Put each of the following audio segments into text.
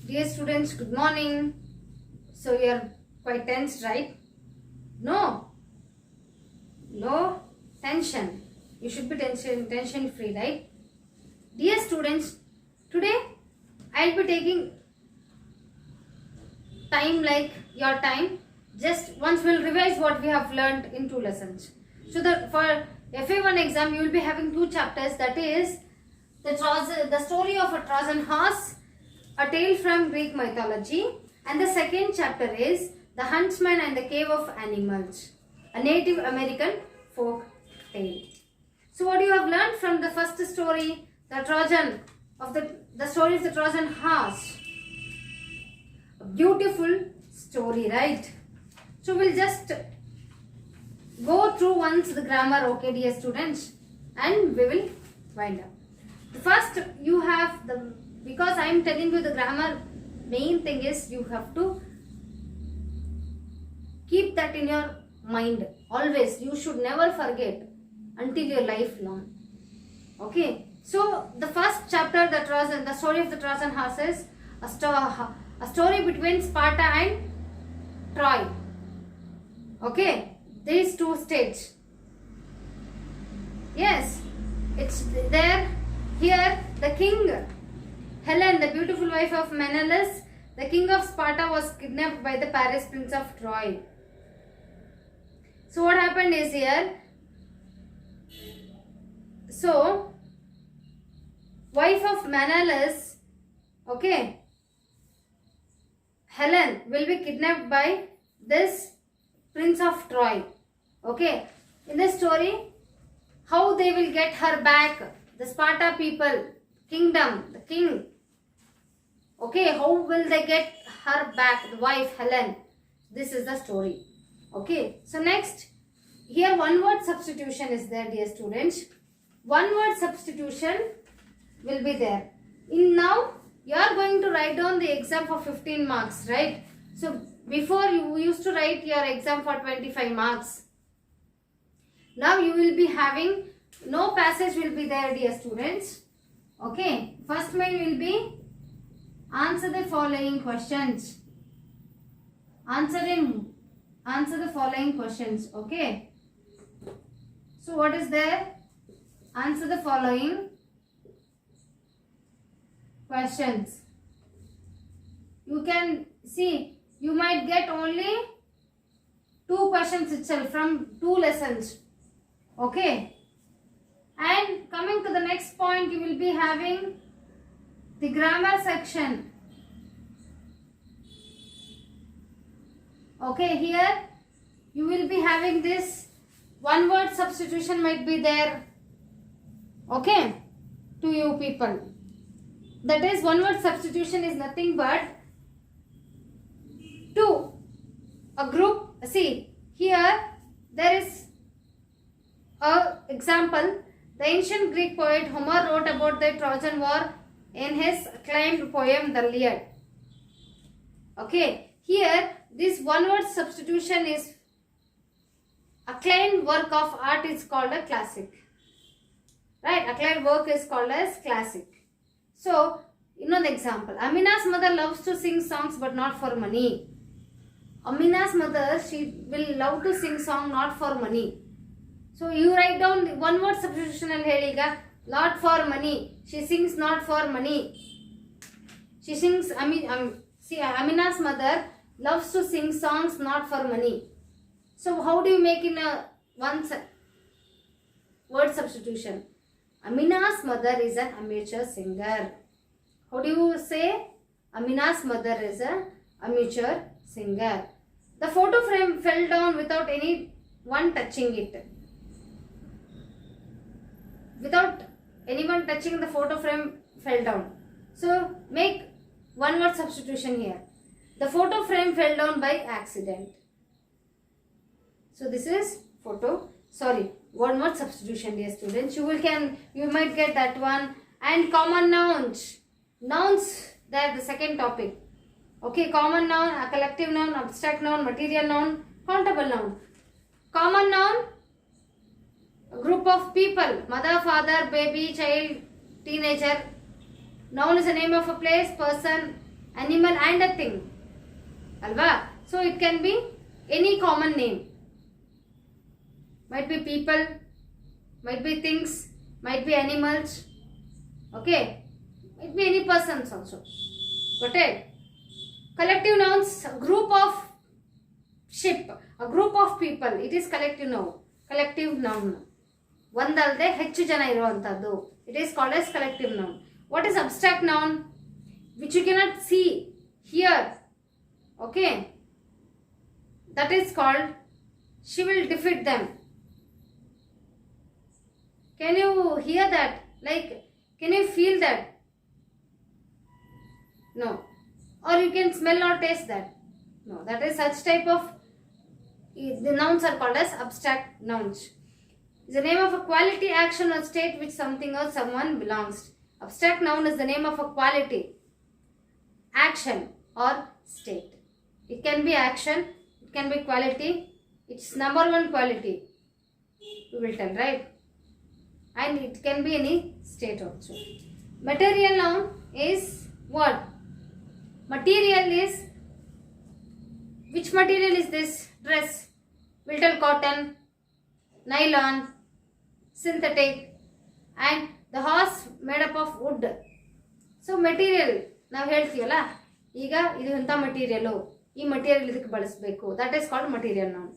Dear students, good morning. So you are quite tense, right? No tension. You should be tension free, right? Dear students, today I'll be taking time like your time. Just once we'll revise what we have learned in 2 lessons. So for FA1 exam you will be having 2 chapters, that is the story of a Trojan horse, a tale from Greek mythology, and the second chapter is The Huntsman and the Cave of Animals, a Native American folk tale. So what you have learned from the first story, the story of the Trojan horse. A beautiful story, right? So we'll just go through once the grammar, okay dear students, and we will wind up. First you have because I am telling you the grammar, main thing is you have to keep that in your mind always. You should never forget until your life long. Okay, so the first chapter, the story of the Trojan horse is a story between Sparta and Troy. Okay, these 2 states. Yes, it's there. Here the king Helen, the beautiful wife of Menelaus, the king of Sparta, was kidnapped by the Paris prince of Troy. So what happened is here, so wife of Menelaus, okay, Helen will be kidnapped by this prince of Troy. Okay, in this story, how they will get her back, the Sparta people, kingdom, the king. Okay, how will they get her back, the wife Helen? This is the story. Okay, so next, here one word substitution is there, dear students. One word substitution will be there. Now, you are going to write down the exam for 15 marks, right? So, before you used to write your exam for 25 marks. Now, you will be having, no passage will be there, dear students. Okay, first main will be answer the following questions. Answer the following questions. Okay. So what is there? Answer the following questions. You can see, you might get only 2 questions itself from 2 lessons. Okay. And coming to the next point, you will be having the grammar section. Okay, here you will be having this one word substitution might be there. Okay, to you people. That is, one word substitution is nothing but to a group. See, here there is a example. The ancient Greek poet Homer wrote about the Trojan War in his acclaimed poem The Iliad. Okay, here this one word substitution is acclaimed work of art is called a classic. Right, acclaimed work is called as classic. So, you know the example. Amina's mother loves to sing songs but not for money. Amina's mother, she will love to sing song not for money. So, you write down the one word substitution and heliga. Not for money. She sings not for money. She sings, Amina's mother loves to sing songs not for money. So how do you make in a word substitution? Amina's mother is an amateur singer. How do you say? Amina's mother is an amateur singer. The photo frame fell down without anyone touching it. Without anyone touching, the photo frame fell down. So make one word substitution here. The photo frame fell down by accident. So this is one word substitution, dear students. You might get that one. And common nouns. Nouns, they are the second topic. Okay, common noun, a collective noun, abstract noun, material noun, countable noun. Common noun, a group of people, mother, father, baby, child, teenager. Noun is the name of a place, person, animal and a thing. Alva? So it can be any common name. Might be people, might be things, might be animals. Okay? Might be any persons also. Got it? Collective nouns, a group of ship, a group of people. It is collective noun. Collective noun. ಒಂದಲ್ಲದೆ ಹೆಚ್ಚು ಜನ ಇರುವಂತದ್ದು. It is called as collective noun. What is abstract noun? Which you cannot see, hear. Okay? That is called, she will defeat them. Can you hear that? Like, can you feel that? No. Or you can smell or taste that? No. That is such type of, the nouns are called as abstract nouns. It's the name of a quality, action or state which something or someone belongs. Abstract noun is the name of a quality, action or state. It can be action, it can be quality. It's number one quality. You will tell, right? And it can be any state also. Material noun is what? Material is, which material is this? Dress. We'll tell cotton, nylon, synthetic, and the horse made up of wood. So material ನಾವು ಹೇಳ್ತೀವಲ್ಲ, ಈಗ ಇದು ಎಂಥ material, ಈ material ಇದಕ್ಕೆ ಬಳಸಬೇಕು. That is called material noun.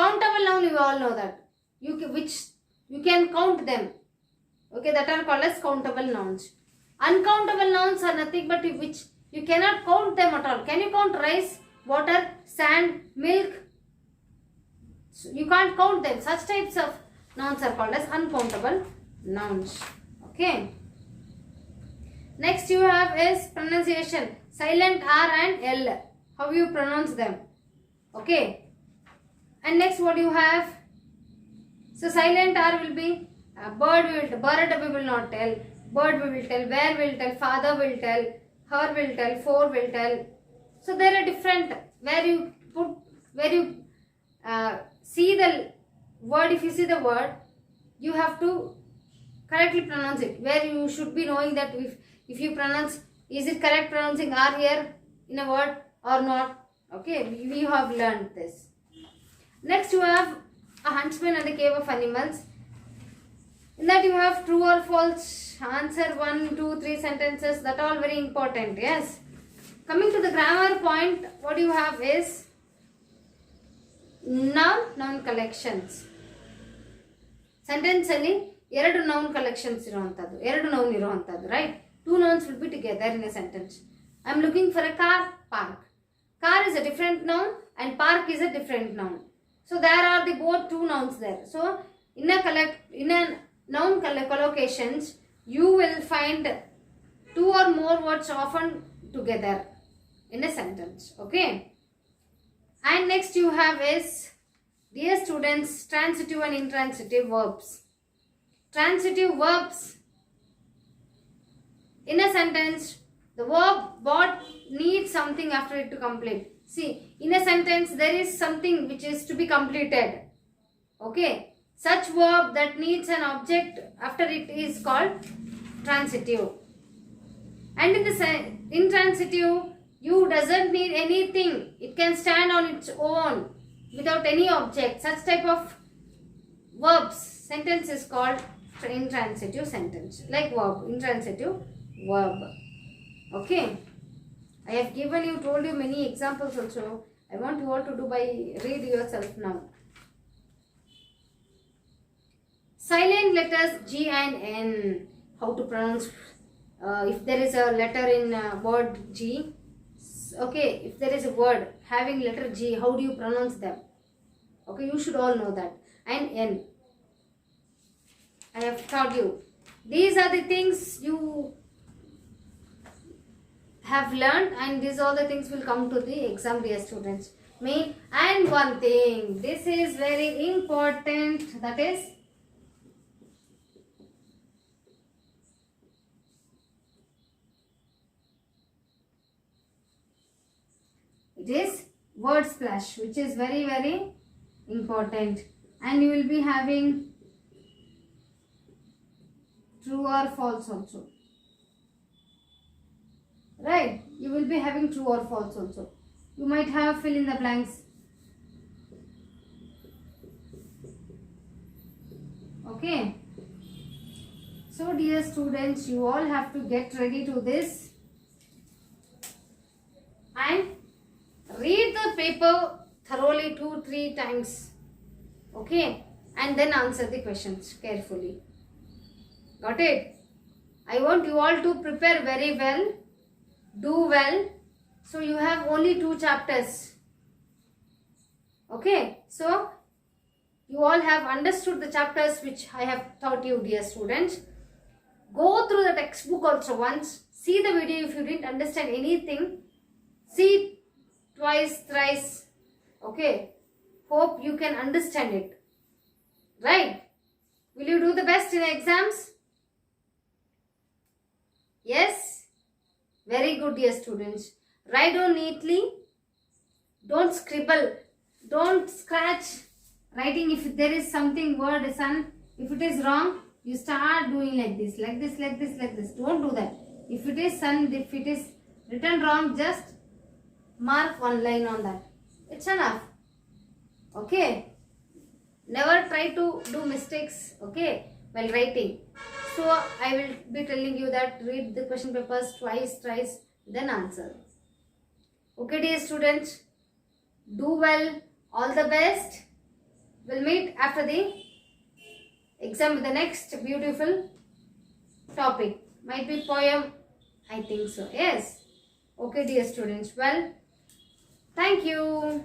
Countable noun, you all know that. Which you can count them. Okay, that are called as countable nouns. Uncountable nouns are nothing but which you cannot count them at all. Can you count rice, water, sand, milk? So you can't count them. Such types of nouns are called as uncountable nouns. Okay. Next you have is pronunciation. Silent R and L. How you pronounce them. Okay. And next what you have? So silent R will be bird. Bird we will not tell. Bird we will tell. Where we will tell. Father will tell. Her will tell. For will tell. So there are different. Where you see the word. If you see the word, you have to correctly pronounce it. Where you should be knowing that if you pronounce, is it correct pronouncing R here in a word or not? Okay, we have learned this. Next you have a huntsman and the cave of animals. In that you have true or false, answer 1, 2, 3 sentences. That all very important. Yes. Coming to the grammar point, what you have is noun collections. Sentence ಅಲ್ಲಿ ಎರಡು noun collections ಇರುವಂತದ್ದು, ಎರಡು noun ಇರುವಂತದ್ದು, right? Two nouns will be together in a sentence. I am looking for a car, park. Car is a different noun and park is a different noun. So there are the both two nouns there. So in a noun collocations, you will find two or more words often together in a sentence. Okay. And next you have is, dear students, transitive and intransitive verbs. Transitive verbs, in a sentence, the verb what needs something after it to complete. See, in a sentence there is something which is to be completed. Okay. Such verb that needs an object after it is called transitive. And in the intransitive, you doesn't need anything. It can stand on its own without any object. Such type of verbs, sentence is called intransitive sentence. Like verb, intransitive verb. Okay. I have told you many examples also. I want you all to do by read yourself now. Silent letters G and N. How to pronounce? If there is a letter in word G, okay. If there is a word having letter G, how do you pronounce them? Okay, you should all know that. And N. I have taught you. These are the things you have learned, and these all the things will come to the exam, dear students. And one thing, this is very important, that is it is word splash, which is very, very important. And you will be having true or false also. Right? You will be having true or false also. You might have fill in the blanks. Okay. So dear students, you all have to get ready to this and read the paper thoroughly 2-3 times. Okay. And then answer the questions carefully. Got it? I want you all to prepare very well. Do well. So you have only 2 chapters. Okay. So you all have understood the chapters which I have taught you, dear students. Go through the textbook also once. See the video if you didn't understand anything. See twice, thrice. Okay. Hope you can understand it. Right? Will you do the best in exams? Yes? Very good, dear students. Write down neatly. Don't scribble. Don't scratch. Writing, if there is something word sun, if it is wrong, you start doing like this, like this, like this, like this. Don't do that. If it is sun, if it is written wrong, just mark one line on that. It's enough. Okay. Never try to do mistakes, okay, while writing. So I will be telling you that read the question papers twice, thrice, then answer. Okay, dear students, do well. All the best. We'll meet after the exam with the next beautiful topic. Might be poem. I think so. Yes. Okay, dear students. Well, thank you.